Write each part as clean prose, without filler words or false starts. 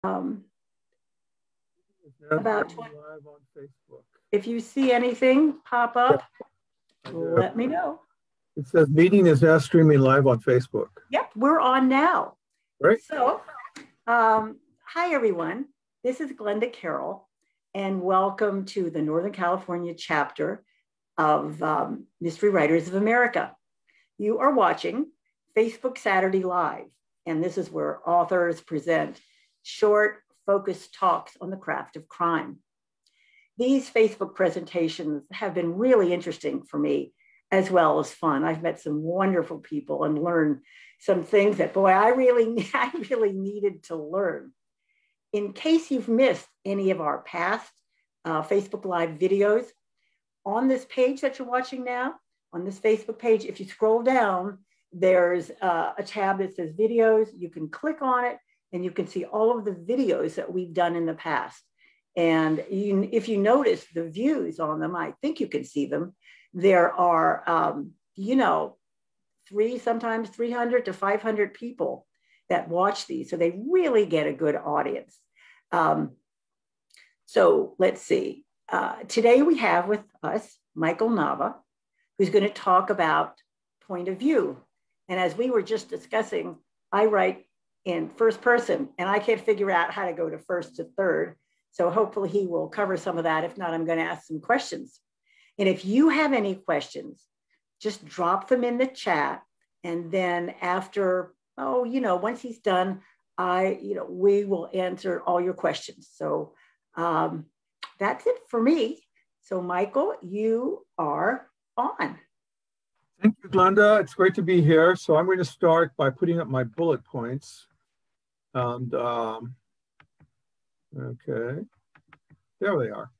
Um, about live on Facebook. If you see anything pop up, let me know. It says meeting is now streaming live on Facebook. Yep, we're on now. Right. So, hi everyone. This is Glenda Carroll, and welcome to the Northern California chapter of Mystery Writers of America. You are watching Facebook Saturday Live, and this is where authors present short, focused talks on the craft of crime. These Facebook presentations have been really interesting for me, as well as fun. I've met some wonderful people and learned some things that, boy, I really needed to learn. In case you've missed any of our past Facebook Live videos, on this page that you're watching now, on this Facebook page, if you scroll down, there's a tab that says videos. You can click on it and you can see all of the videos that we've done in the past. And if you notice the views on them, I think you can see them. There are, sometimes 300 to 500 people that watch these. So they really get a good audience. So let's see. Today we have with us Michael Nava, who's going to talk about point of view. And as we were just discussing, I write in first person and I can't figure out how to go to first to third. So hopefully he will cover some of that. If not, I'm going to ask some questions. And if you have any questions, just drop them in the chat. And then after, once he's done, we will answer all your questions. So that's it for me. So Michael, you are on. Thank you, Glenda. It's great to be here. So I'm going to start by putting up my bullet points. And okay, there they are.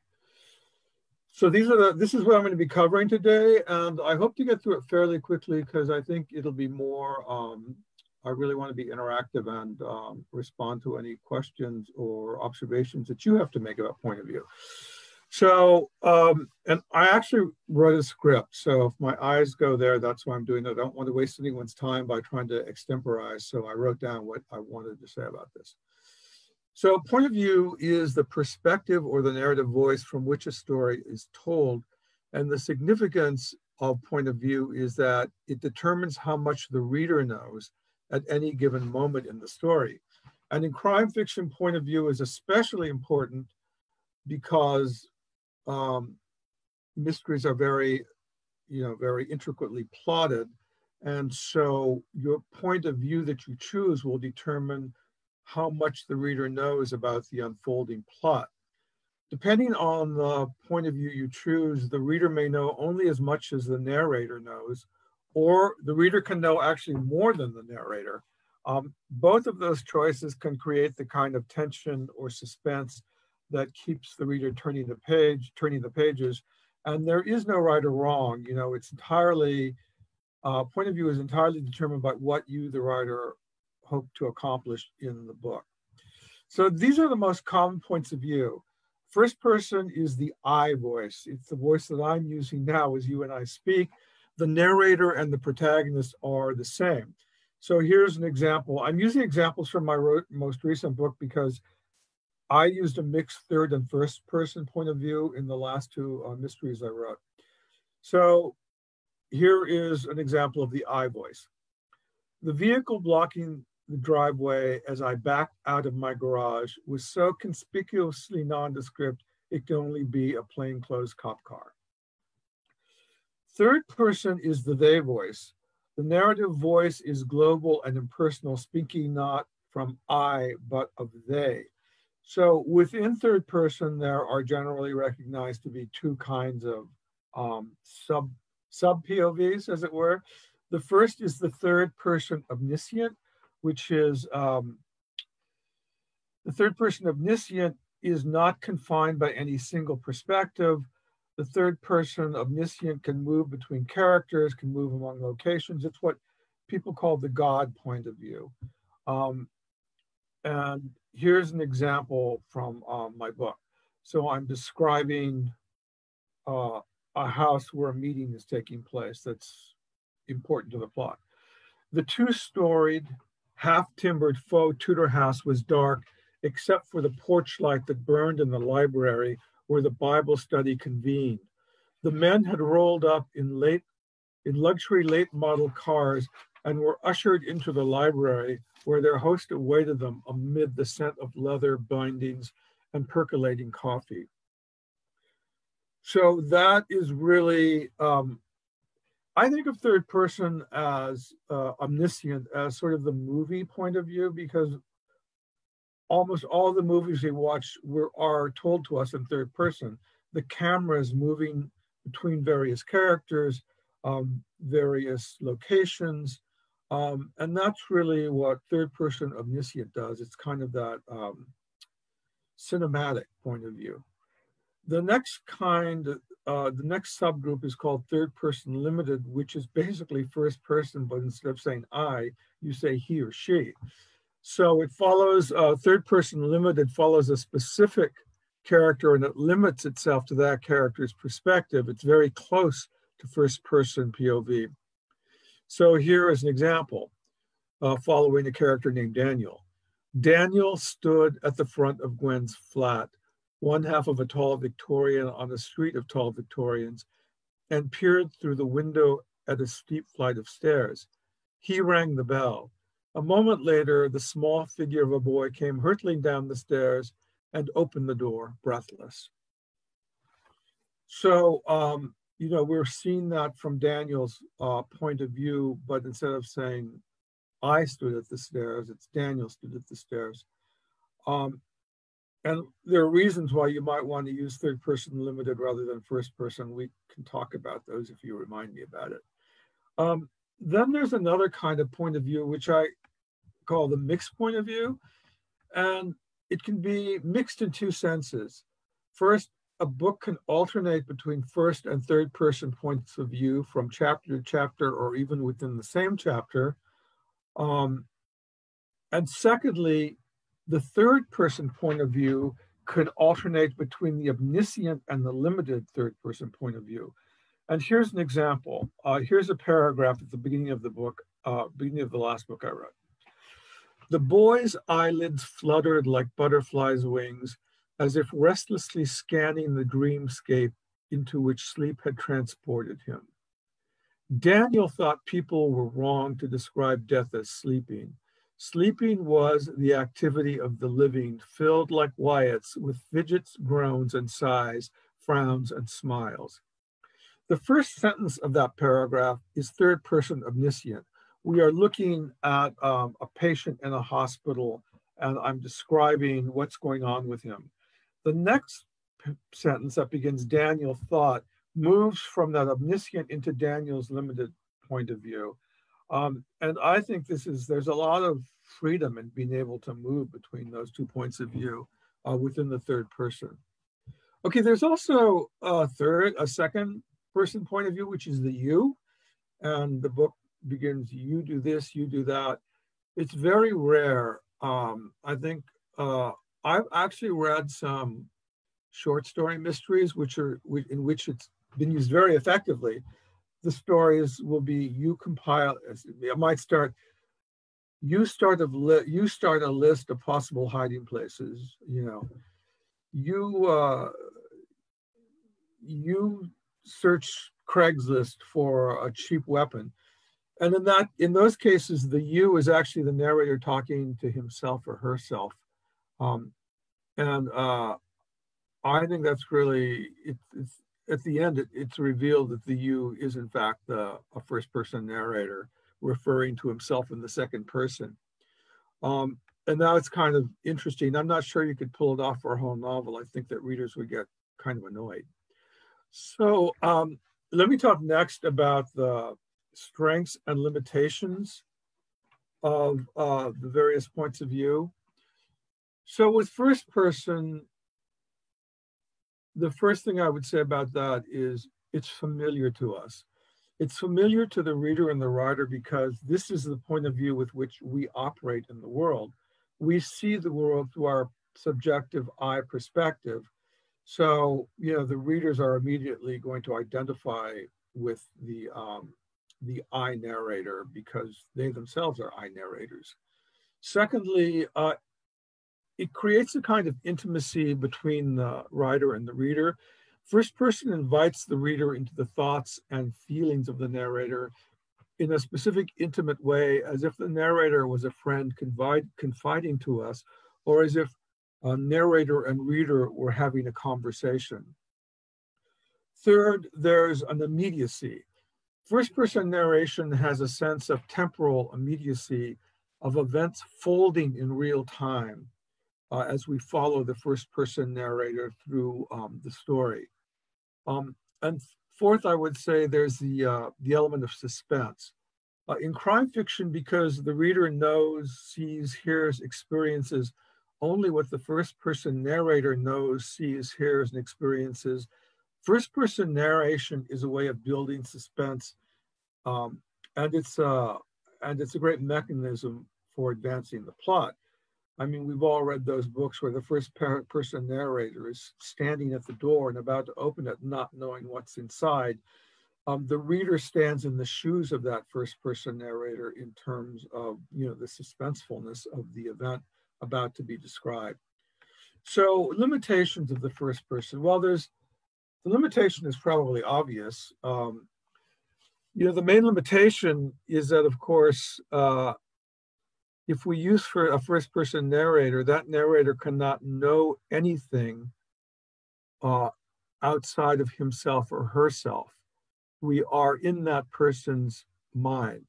So this is what I'm going to be covering today, and I hope to get through it fairly quickly because I think it'll be more. I really want to be interactive and respond to any questions or observations that you have to make about point of view. So, and I actually wrote a script. So if my eyes go there, that's why I'm doing it. I don't want to waste anyone's time by trying to extemporize. So I wrote down what I wanted to say about this. So point of view is the perspective or the narrative voice from which a story is told. And the significance of point of view is that it determines how much the reader knows at any given moment in the story. And in crime fiction, point of view is especially important because mysteries are very intricately plotted. And so your point of view that you choose will determine how much the reader knows about the unfolding plot. Depending on the point of view you choose, the reader may know only as much as the narrator knows, or the reader can know actually more than the narrator. Both of those choices can create the kind of tension or suspense that keeps the reader turning the pages. And there is no right or wrong. It's entirely, point of view is entirely determined by what you, the writer, hope to accomplish in the book. So these are the most common points of view. First person is the I voice. It's the voice that I'm using now as you and I speak. The narrator and the protagonist are the same. So here's an example. I'm using examples from my most recent book because I used a mixed third and first person point of view in the last two mysteries I wrote. So here is an example of the I voice. The vehicle blocking the driveway as I backed out of my garage was so conspicuously nondescript, it can only be a plainclothes cop car. Third person is the they voice. The narrative voice is global and impersonal, speaking not from I, but of they. So within third person, there are generally recognized to be two kinds of sub POVs, as it were. The first is the third person omniscient, which is the third person omniscient is not confined by any single perspective. The third person omniscient can move between characters, can move among locations. It's what people call the God point of view. And here's an example from my book. So I'm describing a house where a meeting is taking place that's important to the plot. The two-storied, half-timbered faux Tudor house was dark except for the porch light that burned in the library where the Bible study convened. The men had rolled up in luxury late model cars and were ushered into the library where their host awaited them amid the scent of leather bindings and percolating coffee. So that is really, I think of third person as omniscient as sort of the movie point of view, because almost all the movies we watch are told to us in third person. The camera is moving between various characters, various locations, and that's really what third person omniscient does. It's kind of that cinematic point of view. The next the next subgroup is called third person limited, which is basically first person, but instead of saying I, you say he or she. So it follows, third person limited follows a specific character and it limits itself to that character's perspective. It's very close to first person POV. So here is an example following a character named Daniel. Daniel stood at the front of Gwen's flat, one half of a tall Victorian on a street of tall Victorians, and peered through the window at a steep flight of stairs. He rang the bell. A moment later, the small figure of a boy came hurtling down the stairs and opened the door, breathless. So, you know, we're seeing that from Daniel's point of view, but instead of saying, I stood at the stairs, it's Daniel stood at the stairs. And there are reasons why you might want to use third person limited rather than first person. We can talk about those if you remind me about it. Then there's another kind of point of view, which I call the mixed point of view. And it can be mixed in two senses. First, a book can alternate between first and third person points of view from chapter to chapter or even within the same chapter. And secondly, the third person point of view could alternate between the omniscient and the limited third person point of view. And here's an example. Here's a paragraph at the beginning of the book, beginning of the last book I wrote. The boy's eyelids fluttered like butterflies' wings, as if restlessly scanning the dreamscape into which sleep had transported him. Daniel thought people were wrong to describe death as sleeping. Sleeping was the activity of the living, filled like Wyatt's with fidgets, groans, and sighs, frowns, and smiles. The first sentence of that paragraph is third person omniscient. We are looking at a patient in a hospital, and I'm describing what's going on with him. The next sentence that begins, Daniel thought, moves from that omniscient into Daniel's limited point of view. And I think there's a lot of freedom in being able to move between those two points of view within the third person. Okay, there's also a second person point of view, which is the you. And the book begins, you do this, you do that. It's very rare. I think I've actually read some short story mysteries in which it's been used very effectively. The stories will be you compile. It might start. You start a list of possible hiding places. You know, you search Craigslist for a cheap weapon, and in those cases, the you is actually the narrator talking to himself or herself, and I think that's really it's at the end, it's revealed that the you is in fact a first person narrator referring to himself in the second person. And now it's kind of interesting. I'm not sure you could pull it off for a whole novel. I think that readers would get kind of annoyed. So let me talk next about the strengths and limitations of the various points of view. So with first person, the first thing I would say about that is it's familiar to us. It's familiar to the reader and the writer because this is the point of view with which we operate in the world. We see the world through our subjective I perspective. So, you know, the readers are immediately going to identify with the I narrator because they themselves are I narrators. Secondly, it creates a kind of intimacy between the writer and the reader. First person invites the reader into the thoughts and feelings of the narrator in a specific intimate way, as if the narrator was a friend confiding to us, or as if a narrator and reader were having a conversation. Third, there's an immediacy. First-person narration has a sense of temporal immediacy, of events folding in real time as we follow the first-person narrator through the story. And fourth, I would say there's the element of suspense. In crime fiction, because the reader knows, sees, hears, experiences only what the first-person narrator knows, sees, hears, and experiences, first-person narration is a way of building suspense, and it's a great mechanism for advancing the plot. I mean, we've all read those books where the first-person narrator is standing at the door and about to open it, not knowing what's inside. The reader stands in the shoes of that first-person narrator in terms of, you know, the suspensefulness of the event about to be described. So limitations of the first person. Well, the limitation is probably obvious. You know, the main limitation is that, of course, if we use for a first-person narrator, that narrator cannot know anything outside of himself or herself. We are in that person's mind.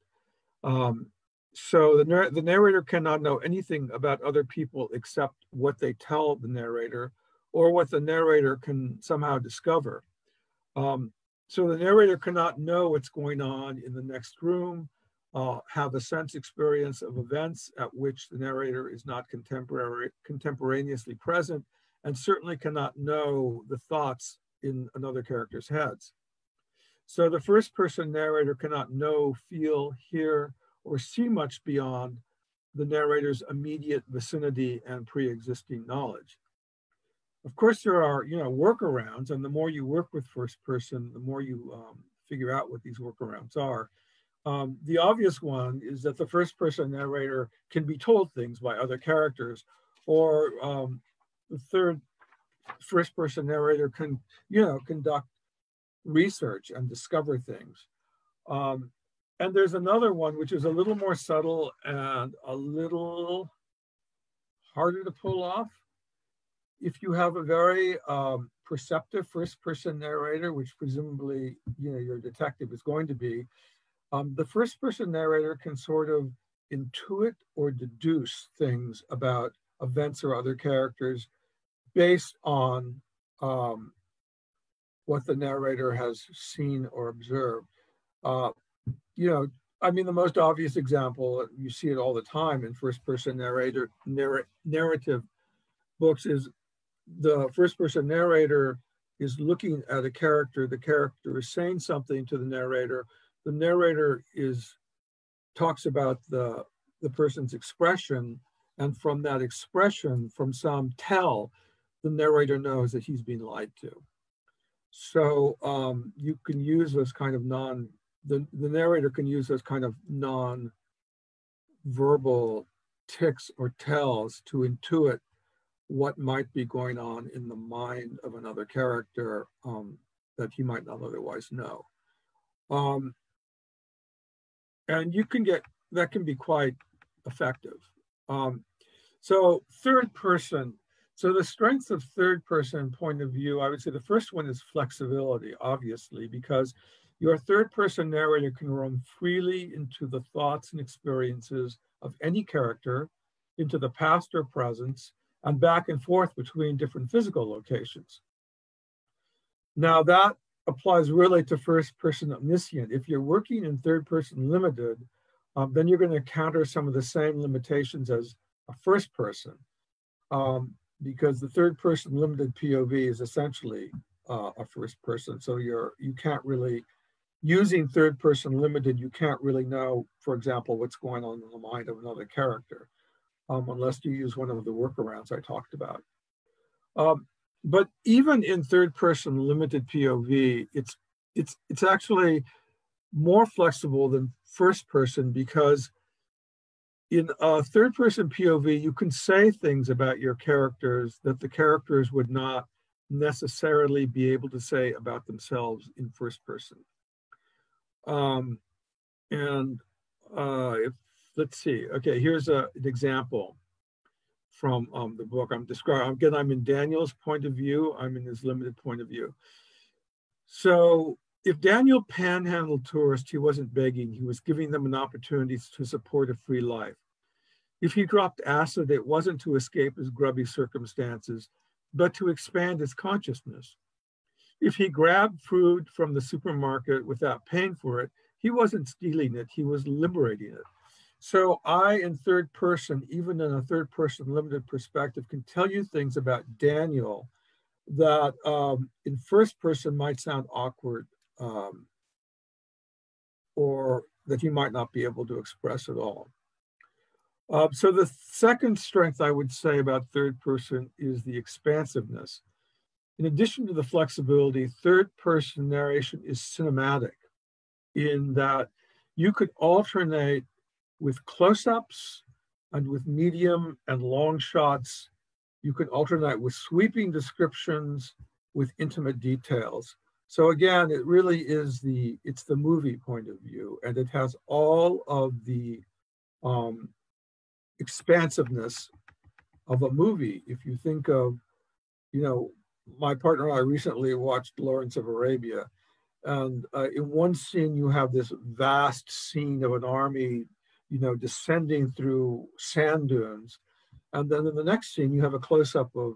So the narrator cannot know anything about other people except what they tell the narrator or what the narrator can somehow discover. So the narrator cannot know what's going on in the next room, have a sense experience of events at which the narrator is not contemporaneously present, and certainly cannot know the thoughts in another character's heads. So the first person narrator cannot know, feel, hear, or see much beyond the narrator's immediate vicinity and pre-existing knowledge. Of course, there are, you know, workarounds, and the more you work with first person, the more you figure out what these workarounds are. The obvious one is that the first person narrator can be told things by other characters, or the third first person narrator can, you know, conduct research and discover things. And there's another one which is a little more subtle and a little harder to pull off. If you have a very perceptive first-person narrator, which presumably, you know, your detective is going to be, the first-person narrator can sort of intuit or deduce things about events or other characters based on what the narrator has seen or observed. You know, I mean, the most obvious example, you see it all the time in first-person narrative books, is the first-person narrator is looking at a character, the character is saying something to the narrator talks about the person's expression, and from that expression, from some tell, the narrator knows that he's being lied to. So you can use those kind of the narrator can use those kind of non-verbal ticks or tells to intuit what might be going on in the mind of another character that he might not otherwise know. And that can be quite effective. So third person, so the strengths of third person point of view, I would say the first one is flexibility, obviously, because your third person narrator can roam freely into the thoughts and experiences of any character, into the past or present, and back and forth between different physical locations. Now that applies really to first person omniscient. If you're working in third person limited, then you're going to encounter some of the same limitations as a first person, because the third person limited POV is essentially a first person. So you can't really, using third person limited, you can't really know, for example, what's going on in the mind of another character, unless you use one of the workarounds I talked about. But even in third person limited POV, it's actually more flexible than first person, because In a third person POV, you can say things about your characters that the characters would not necessarily be able to say about themselves in first person. Um, and if, let's see, okay, here's an example from the book I'm describing. Again, I'm in Daniel's point of view. I'm in his limited point of view. So if Daniel panhandled tourists, he wasn't begging. He was giving them an opportunity to support a free life. If he dropped acid, it wasn't to escape his grubby circumstances, but to expand his consciousness. If he grabbed food from the supermarket without paying for it, he wasn't stealing it, he was liberating it. So I, in third person, even in a third person limited perspective, can tell you things about Daniel that in first person might sound awkward or that you might not be able to express at all. So the second strength I would say about third person is the expansiveness. In addition to the flexibility, third person narration is cinematic in that you could alternate with close-ups and with medium and long shots. You could alternate with sweeping descriptions, with intimate details. So again, it really is it's the movie point of view, and it has all of the expansiveness of a movie. If you think of, my partner and I recently watched Lawrence of Arabia, and in one scene you have this vast scene of an army, descending through sand dunes, and then in the next scene you have a close-up of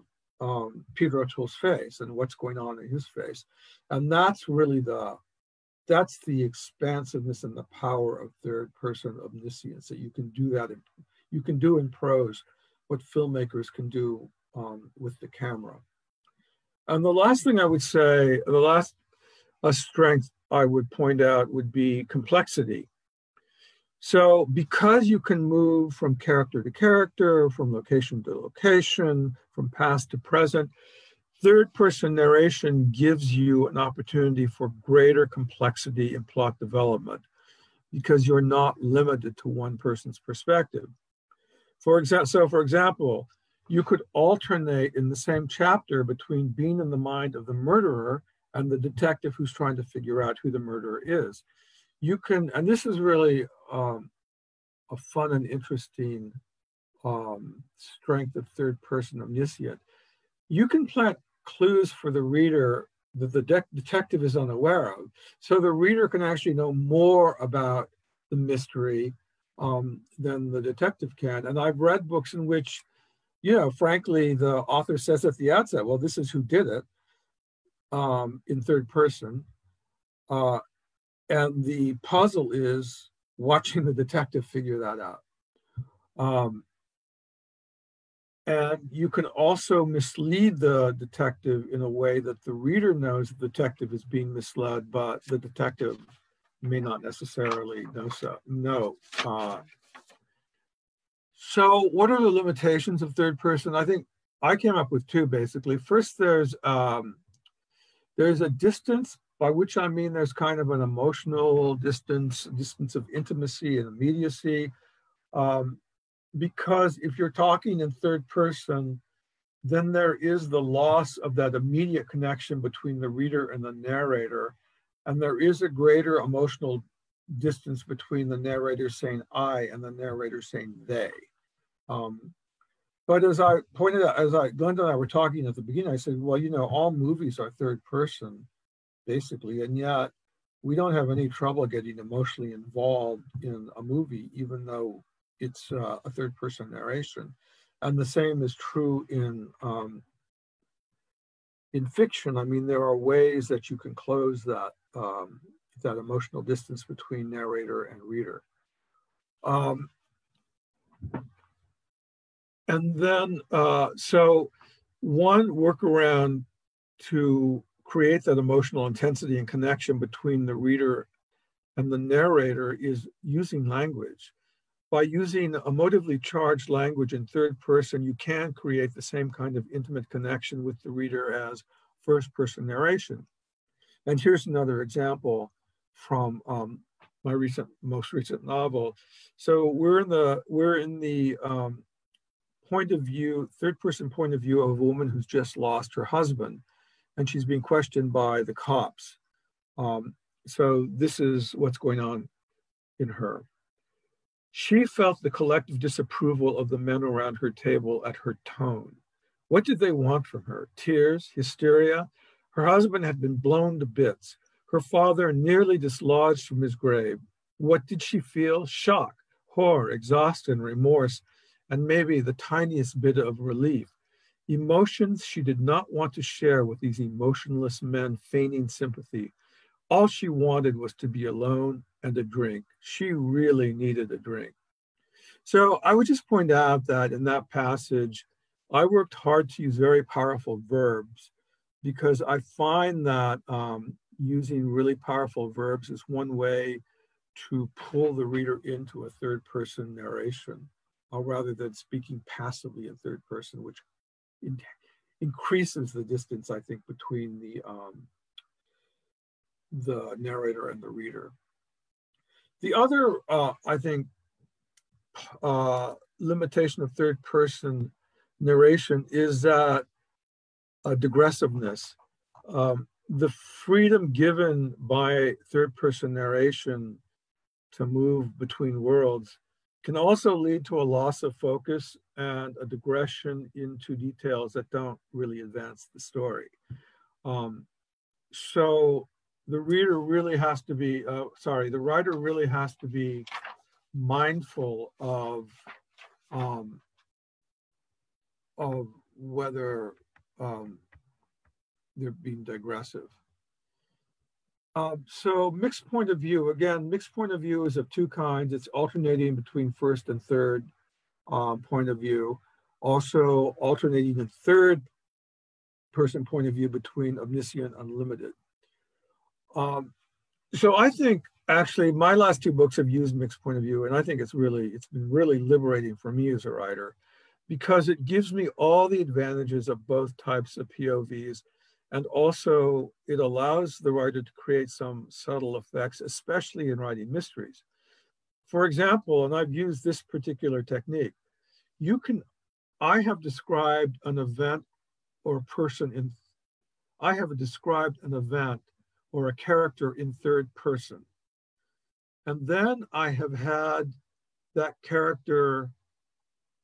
Peter O'Toole's face and what's going on in his face, and that's really that's the expansiveness and the power of third-person omniscience, that you can do that. You can do in prose what filmmakers can do with the camera. And the last thing I would say, the last strength I would point out would be complexity. So because you can move from character to character, from location to location, from past to present, third person narration gives you an opportunity for greater complexity in plot development because you're not limited to one person's perspective. For example, you could alternate in the same chapter between being in the mind of the murderer and the detective who's trying to figure out who the murderer is. You can, and this is really a fun and interesting strength of third person omniscient. You can plant clues for the reader that the detective is unaware of. So the reader can actually know more about the mystery than the detective can. And I've read books in which, frankly, the author says at the outset, well, this is who did it in third person. And the puzzle is watching the detective figure that out. And you can also mislead the detective in a way that the reader knows the detective is being misled, but the detective may not necessarily know. So what are the limitations of third person? I think I came up with two, basically. First, there's a distance, by which I mean there's kind of an emotional distance of intimacy and immediacy. Because if you're talking in third person, then there is the loss of that immediate connection between the reader and the narrator. And there is a greater emotional distance between the narrator saying I and the narrator saying they. But as I pointed out, Glenda and I were talking at the beginning, I said, well, all movies are third person, basically, and yet we don't have any trouble getting emotionally involved in a movie, even though it's a third person narration. And the same is true in fiction. I mean, there are ways that you can close that that emotional distance between narrator and reader. And then, so one workaround to create that emotional intensity and connection between the reader and the narrator is using language. By using emotively charged language in third person, you can create the same kind of intimate connection with the reader as first person narration. And here's another example from my most recent novel. So we're in the point of view, third person point of view of a woman who's just lost her husband, and she's being questioned by the cops. So this is what's going on in her. She felt the collective disapproval of the men around her table at her tone. What did they want from her? Tears, hysteria? Her husband had been blown to bits. Her father nearly dislodged from his grave. What did she feel? Shock, horror, exhaustion, remorse, and maybe the tiniest bit of relief. Emotions she did not want to share with these emotionless men feigning sympathy. All she wanted was to be alone and a drink. She really needed a drink. So I would just point out that in that passage, I worked hard to use very powerful verbs because I find that using really powerful verbs is one way to pull the reader into a third person narration, rather than speaking passively in third person, which increases the distance, I think, between the narrator and the reader. The other, I think, limitation of third person narration is that digressiveness. The freedom given by third person narration to move between worlds can also lead to a loss of focus and a digression into details that don't really advance the story. So the reader really has to be, the writer really has to be mindful of whether they're being digressive. So mixed point of view, again, mixed point of view is of two kinds. It's alternating between first and third point of view. Also alternating in third person point of view between omniscient and unlimited. So I think actually my last two books have used mixed point of view, and I think it's been really liberating for me as a writer because it gives me all the advantages of both types of POVs. And also it allows the writer to create some subtle effects, especially in writing mysteries. For example, and I've used this particular technique, I have described an event or a person I have described an event or a character in third person. And then I have had that character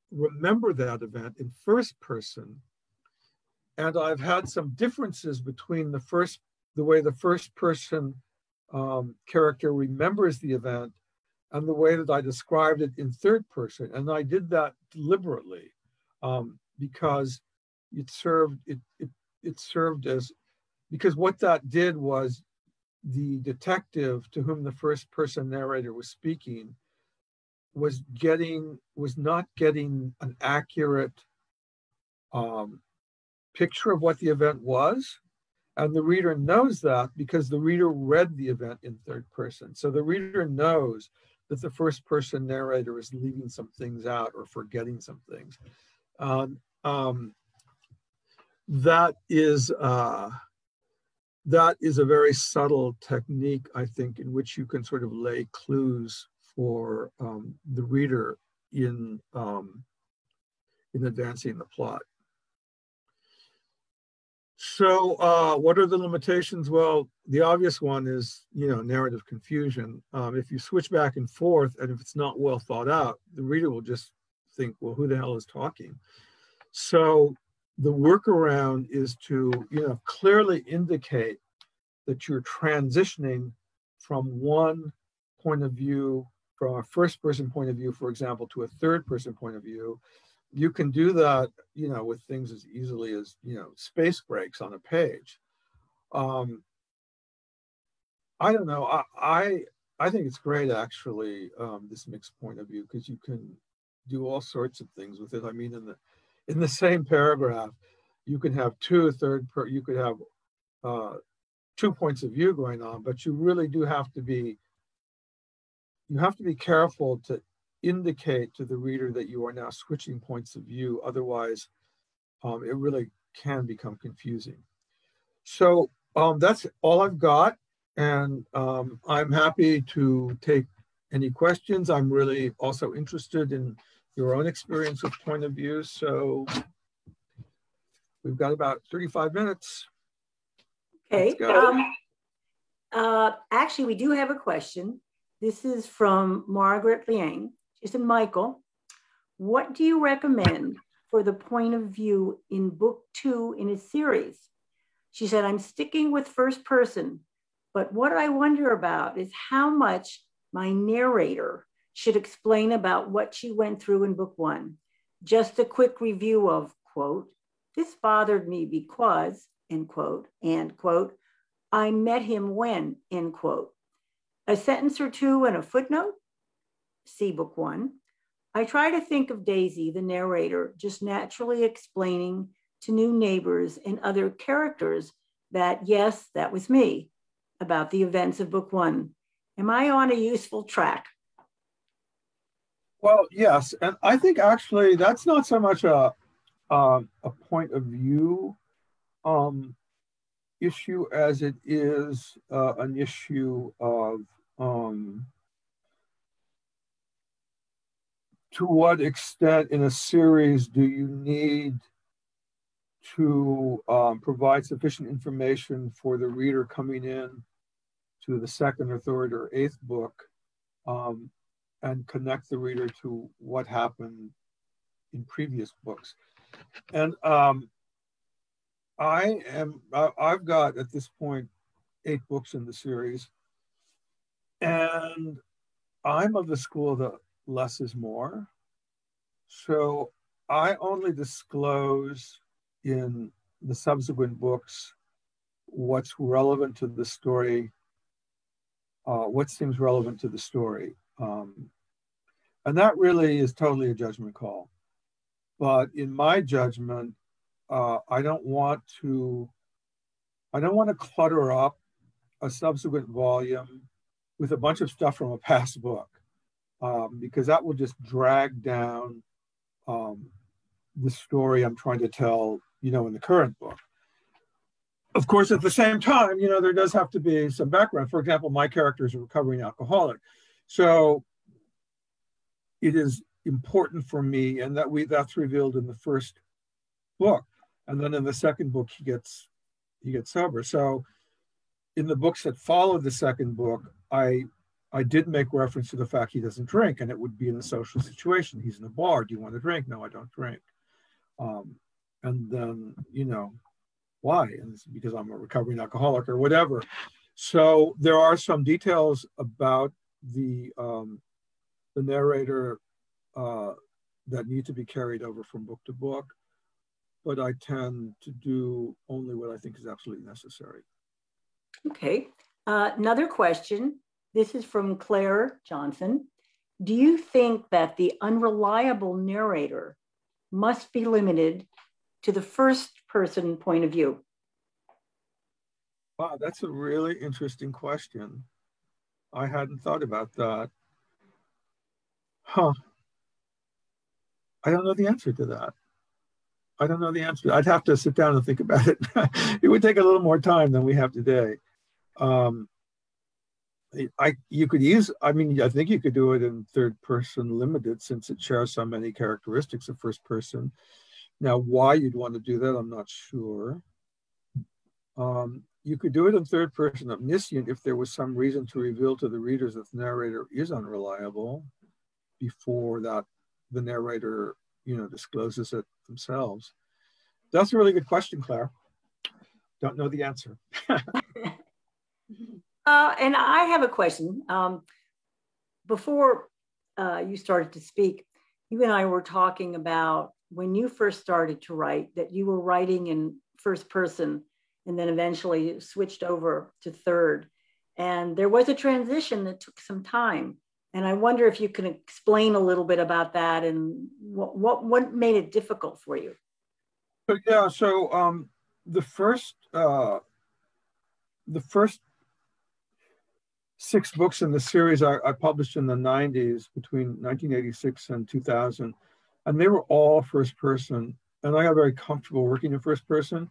remember that event in first person. And I've had some differences between the way the first person character remembers the event and the way that I described it in third person. And I did that deliberately because it served as, because what that did was the detective to whom the first person narrator was speaking was not getting an accurate picture of what the event was. And the reader knows that because the reader read the event in third person. So the reader knows that the first person narrator is leaving some things out or forgetting some things. That is a very subtle technique, I think, in which you can sort of lay clues for the reader in advancing the plot. So what are the limitations? Well, the obvious one is, narrative confusion. If you switch back and forth, and if it's not well thought out, the reader will just think, well, who the hell is talking? So the workaround is to, clearly indicate that you're transitioning from one point of view, from a first person point of view, for example, to a third person point of view. You can do that, with things as easily as, space breaks on a page. I don't know. I think it's great, actually, this mixed point of view, because you can do all sorts of things with it. I mean, in the same paragraph, you can have you could have two points of view going on, but you really do have to be careful to indicate to the reader that you are now switching points of view. Otherwise, it really can become confusing. So that's all I've got. And I'm happy to take any questions. I'm really also interested in your own experience with point of view. So we've got about 35 minutes. Okay. Actually, we do have a question. This is from Margaret Liang. She said, Michael, what do you recommend for the point of view in book 2 in a series? She said, I'm sticking with first person, but what I wonder about is how much my narrator should explain about what she went through in book 1. Just a quick review of, quote, this bothered me because, end quote, and quote, I met him when, end quote. A sentence or two and a footnote, see book 1. I try to think of Daisy, the narrator, just naturally explaining to new neighbors and other characters that, yes, that was me, about the events of book 1. Am I on a useful track? Well, yes. And I think actually that's not so much a point of view issue as it is an issue of to what extent in a series do you need to provide sufficient information for the reader coming in to the second or third or eighth book and connect the reader to what happened in previous books. And I've got at this point 8 books in the series, and I'm of the school that less is more. So I only disclose in the subsequent books what's relevant to the story, what seems relevant to the story. And that really is totally a judgment call. But in my judgment, I don't want to clutter up a subsequent volume with a bunch of stuff from a past book, because that will just drag down the story I'm trying to tell, in the current book. Of course, at the same time, there does have to be some background. For example, my character is a recovering alcoholic. So it is important for me, and that's revealed in the first book. And then in the second book, he gets sober. So in the books that followed the second book, I did make reference to the fact he doesn't drink, and it would be in a social situation. He's in a bar. Do you want to drink? No, I don't drink. And then, why? And it's because I'm a recovering alcoholic or whatever. So there are some details about the narrator that need to be carried over from book to book, but I tend to do only what I think is absolutely necessary. Okay. Another question. This is from Claire Johnson. Do you think that the unreliable narrator must be limited to the first person point of view? Wow, that's a really interesting question. I hadn't thought about that. Huh. I don't know the answer to that. I don't know the answer. I'd have to sit down and think about it. It would take a little more time than we have today. I think you could do it in third person limited, since it shares so many characteristics of first person. Now, why you'd want to do that, I'm not sure. You could do it in third person omniscient if there was some reason to reveal to the readers that the narrator is unreliable before that the narrator, discloses it themselves. That's a really good question, Claire. Don't know the answer. And I have a question. Before you started to speak, you and I were talking about when you first started to write, that you were writing in first person and then eventually switched over to third. And there was a transition that took some time. And I wonder if you can explain a little bit about that and what made it difficult for you. So the first 6 books in the series I published in the 90s, between 1986 and 2000, and they were all first person. And I got very comfortable working in first person.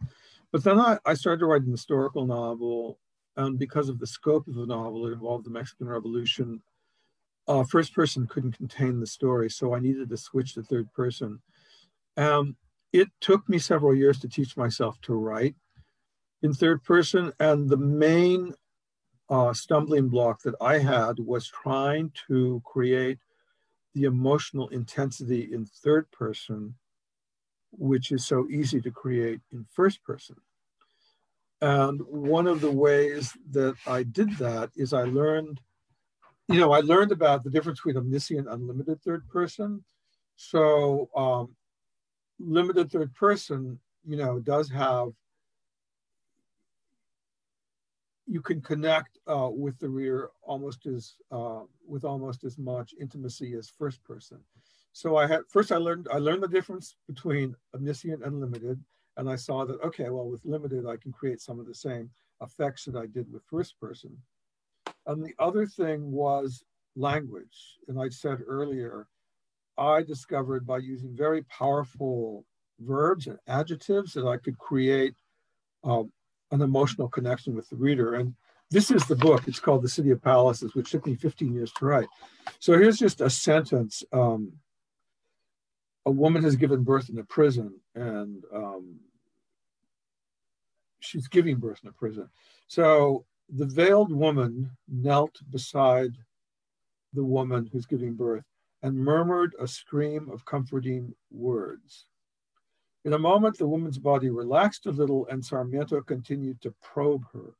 But then I started to write an historical novel, And because of the scope of the novel, it involved the Mexican Revolution. First person couldn't contain the story, so I needed to switch to third person. It took me several years to teach myself to write in third person, and the main stumbling block that I had was trying to create the emotional intensity in third person, which is so easy to create in first person. And one of the ways that I did that is I learned about the difference between omniscient and limited third person. So limited third person, does have, you can connect with the reader with almost as much intimacy as first person. So I learned the difference between omniscient and limited, and I saw that, okay, well, with limited, I can create some of the same effects that I did with first person. And the other thing was language. And I said earlier, I discovered by using very powerful verbs and adjectives that I could create an emotional connection with the reader. And this is the book. It's called The City of Palaces, which took me 15 years to write. So here's just a sentence. A woman has given birth in a prison, and she's giving birth in a prison. So the veiled woman knelt beside the woman who's giving birth and murmured a stream of comforting words. In a moment, the woman's body relaxed a little, and Sarmiento continued to probe her.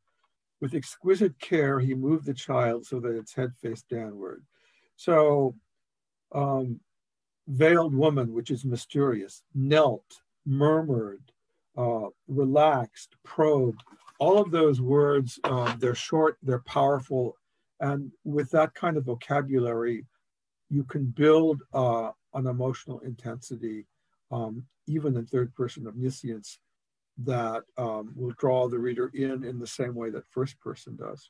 With exquisite care, he moved the child so that its head faced downward. So, veiled woman, which is mysterious, knelt, murmured, relaxed, probed. All of those words, they're short, they're powerful, and with that kind of vocabulary, you can build an emotional intensity, even in third person omniscience, that will draw the reader in the same way that first person does.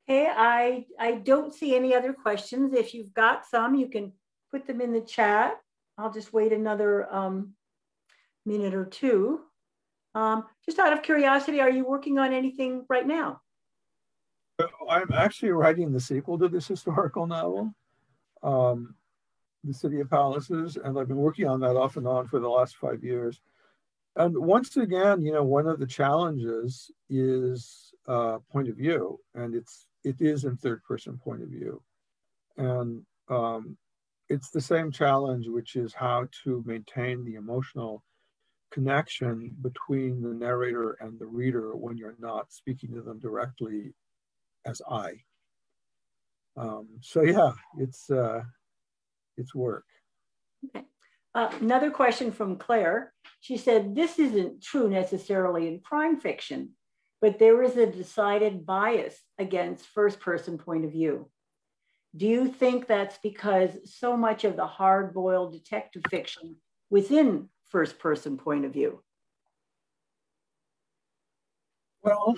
Okay, I don't see any other questions. If you've got some, you can put them in the chat. I'll just wait another minute or two. Just out of curiosity, are you working on anything right now? I'm actually writing the sequel to this historical novel, The City of Palaces, and I've been working on that off and on for the last 5 years. And once again, one of the challenges is point of view, and it is in third person point of view. And it's the same challenge, which is how to maintain the emotional connection between the narrator and the reader when you're not speaking to them directly as I. So yeah, it's work. Okay. Another question from Claire. She said, this isn't true necessarily in crime fiction, but there is a decided bias against first person point of view. Do you think that's because so much of the hard-boiled detective fiction was in first person point of view? Well,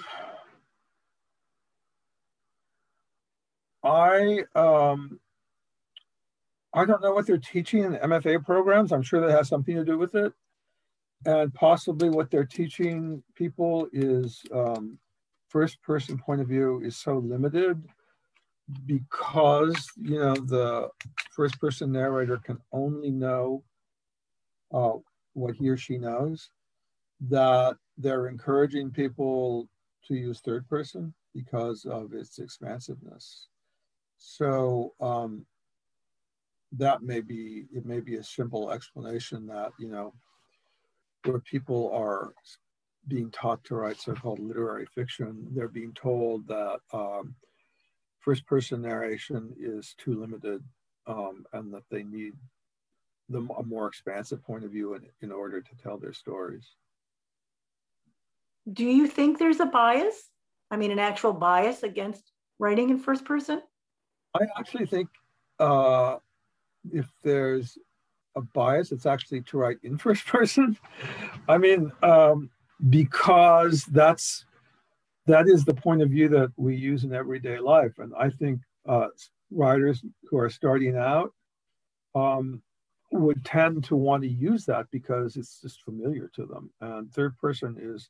I don't know what they're teaching in the MFA programs. I'm sure that has something to do with it. And possibly what they're teaching people is first person point of view is so limited because, the first person narrator can only know what he or she knows, that they're encouraging people to use third person because of its expansiveness. So that may be a simple explanation that, where people are being taught to write so-called literary fiction, they're being told that first person narration is too limited and that they need a more expansive point of view in order to tell their stories. Do you think there's a bias? I mean, an actual bias against writing in first person? I actually think if there's a bias, it's actually to write in first person. I mean, because that is the point of view that we use in everyday life. And I think writers who are starting out would tend to want to use that because it's just familiar to them. And third person is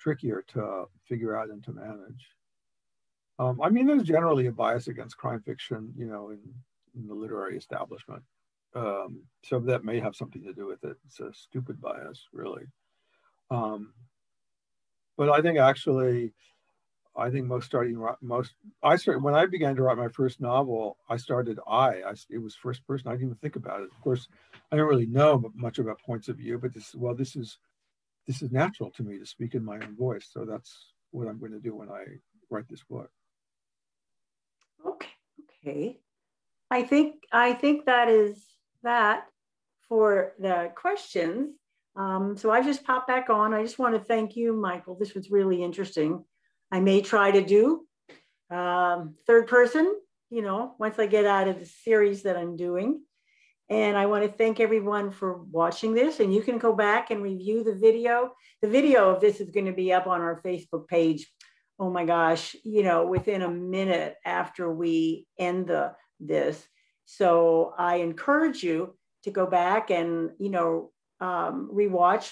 trickier to figure out and to manage. I mean, there's generally a bias against crime fiction, you know, in the literary establishment. So that may have something to do with it. It's a stupid bias, really. But I think actually, when I began to write my first novel, it was first person. I didn't even think about it. Of course, I don't really know much about points of view, but this is natural to me to speak in my own voice. So that's what I'm going to do when I write this book. Okay. I think that is that for the questions. So I just popped back on. I just want to thank you, Michael. This was really interesting. I may try to do third person, you know, once I get out of the series that I'm doing. And I want to thank everyone for watching this. And you can go back and review the video. The video of this is going to be up on our Facebook page. Oh my gosh, you know, within a minute after we end this. So I encourage you to go back and, you know, rewatch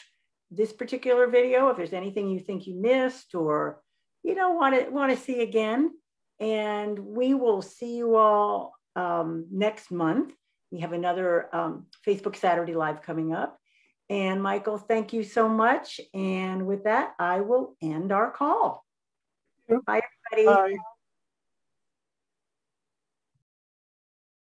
this particular video if there's anything you think you missed or, you know, want to see again. And we will see you all next month. We have another Facebook Saturday Live coming up. And Michael, thank you so much. And with that, I will end our call. Yep. Bye, everybody. Bye.